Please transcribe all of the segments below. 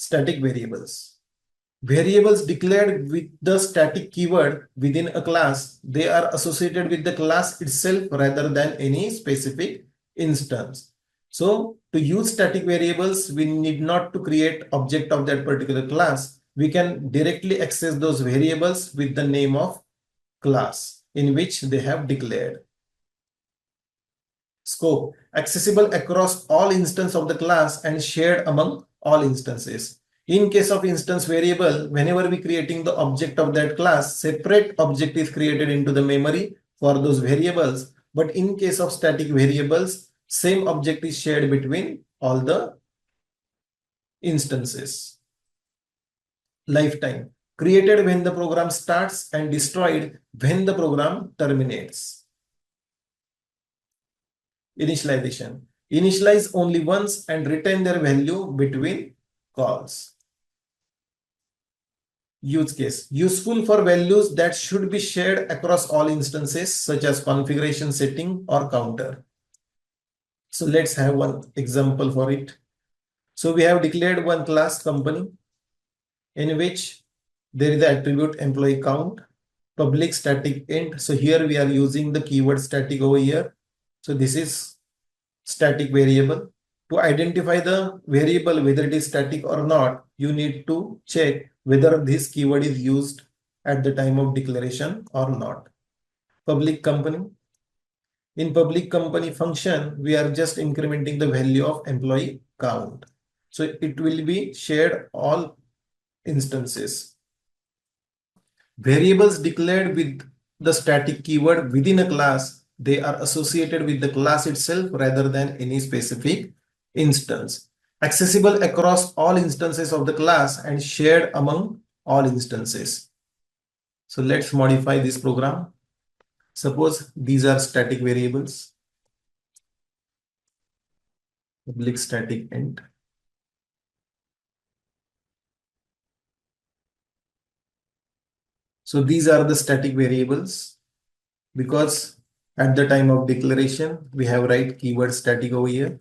Static variables. Variables declared with the static keyword within a class, they are associated with the class itself rather than any specific instance. So to use static variables, we need not to create object of that particular class. We can directly access those variables with the name of class in which they have declared. Scope, accessible across all instances of the class and shared among all instances. In case of instance variable, whenever we creating the object of that class, separate object is created into the memory for those variables. But in case of static variables, same object is shared between all the instances. Lifetime, created when the program starts and destroyed when the program terminates. Initialization, initialize only once and retain their value between calls. Use case, useful for values that should be shared across all instances such as configuration setting or counter. So let's have one example for it. So we have declared one class company in which there is the attribute employee count, public static int. So here we are using the keyword static over here. So this is static variable. To identify the variable whether it is static or not, you need to check whether this keyword is used at the time of declaration or not. Public company. In public company function, we are just incrementing the value of employee count. So it will be shared all instances. Variables declared with the static keyword within a class, they are associated with the class itself rather than any specific instance. Accessible across all instances of the class and shared among all instances. So let's modify this program. Suppose these are static variables. Public static int. So these are the static variables because at the time of declaration, we have write keyword static over here.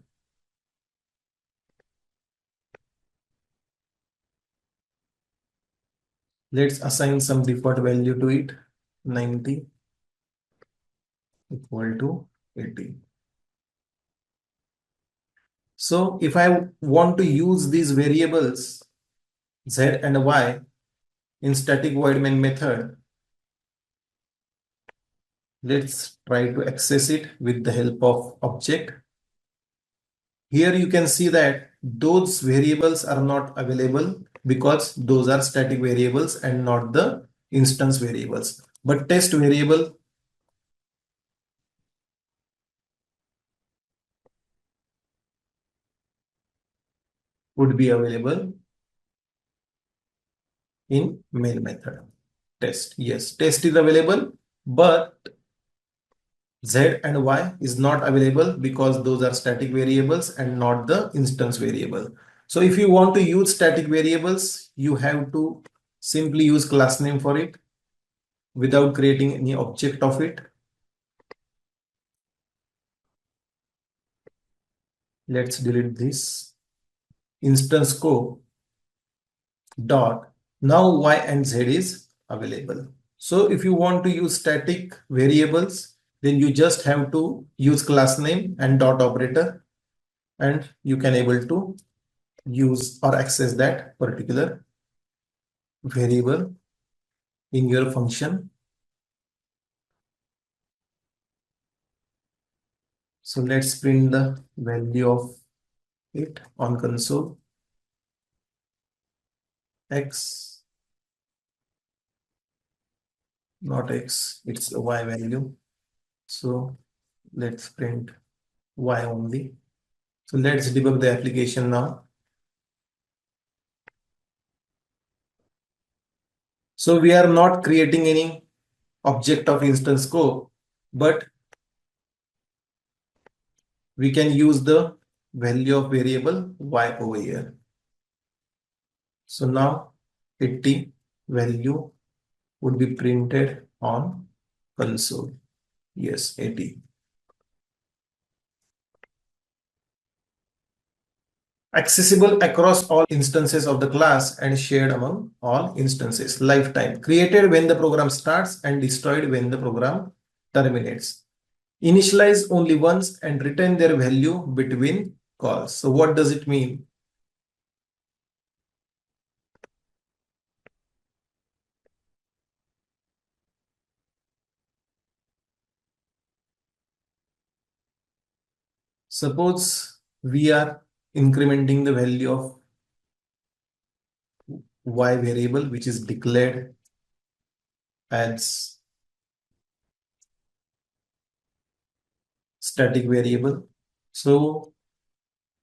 Let's assign some default value to it. 90 equal to 80. So if I want to use these variables z and y in static void main method, let's try to access it with the help of object. Here you can see that those variables are not available because those are static variables and not the instance variables. But test variable would be available in main method. Test, yes, test is available, but z and y is not available because those are static variables and not the instance variable. So if you want to use static variables, you have to simply use class name for it without creating any object of it. Let's delete this. Instance scope dot, now y and z is available. So if you want to use static variables, then you just have to use class name and dot operator, and you can able to use or access that particular variable in your function. So let's print the value of it on console. X, not X, it's a Y value. So let's print Y only. So let's debug the application now. So we are not creating any object of instance scope, but we can use the value of variable Y over here. So now 80 value would be printed on console. Yes, 80. Accessible across all instances of the class and shared among all instances. Lifetime. Created when the program starts and destroyed when the program terminates. Initialize only once and retain their value between calls. So what does it mean? Suppose we are incrementing the value of y variable, which is declared as static variable. So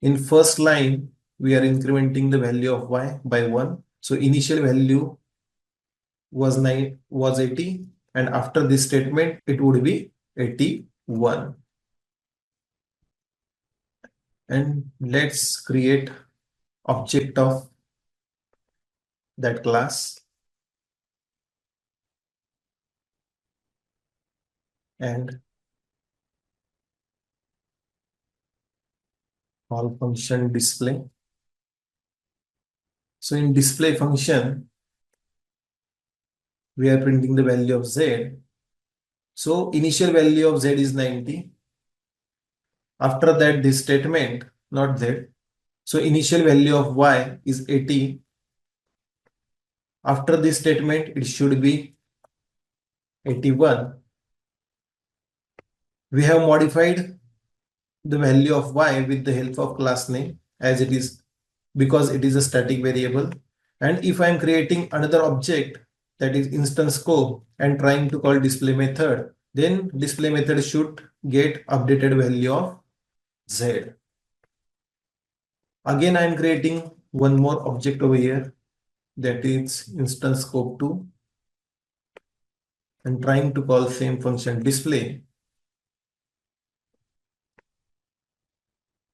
in first line, we are incrementing the value of y by 1. So initial value was 80, and after this statement it would be 81. And let's create object of that class and call function display. So in display function, we are printing the value of z. So initial value of z is 90. After that, this statement, not z. So initial value of y is 80. After this statement, it should be 81. We have modified the value of y with the help of class name, as it is, because it is a static variable. And if I am creating another object, that is instance scope, and trying to call display method, then display method should get updated value of z. Again, I am creating one more object over here, that is instance scope 2, and trying to call same function display.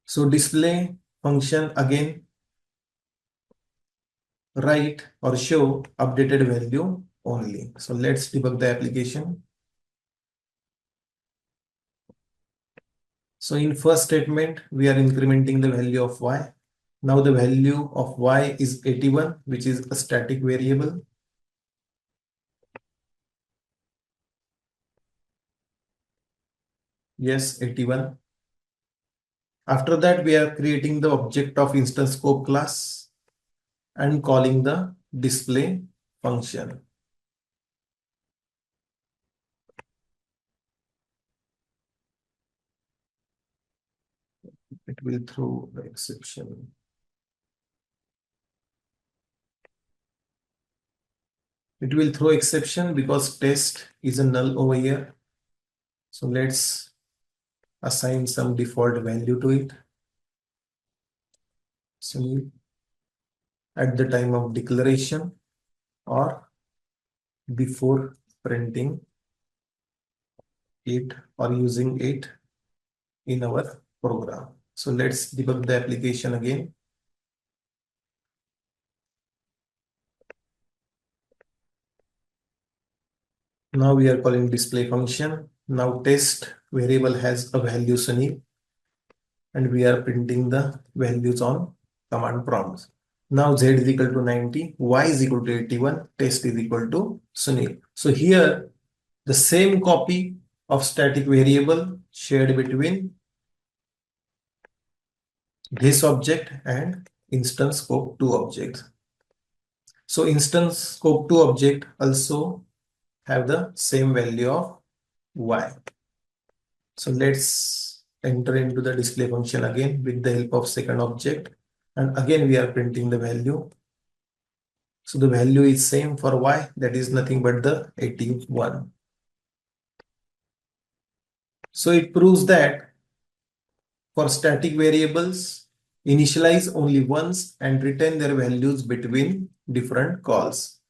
So display function again write or show updated value only. So let's debug the application. So in first statement, we are incrementing the value of y. Now the value of y is 81, which is a static variable. Yes, 81. After that, we are creating the object of instance scope class and calling the display function. It will throw the exception. It will throw exception because test is a null over here. So let's assign some default value to it. So at the time of declaration or before printing it or using it in our program. So let's debug the application again. Now we are calling display function. Now test variable has a value Sunil, and we are printing the values on command prompts. Now z is equal to 90, y is equal to 81, test is equal to Sunil. So here the same copy of static variable shared between this object and instance scope 2 object. So instance scope 2 object also have the same value of y. So let's enter into the display function again with the help of second object, and again we are printing the value. So the value is same for y, that is nothing but the 81. So it proves that for static variables, initialize only once and retain their values between different calls.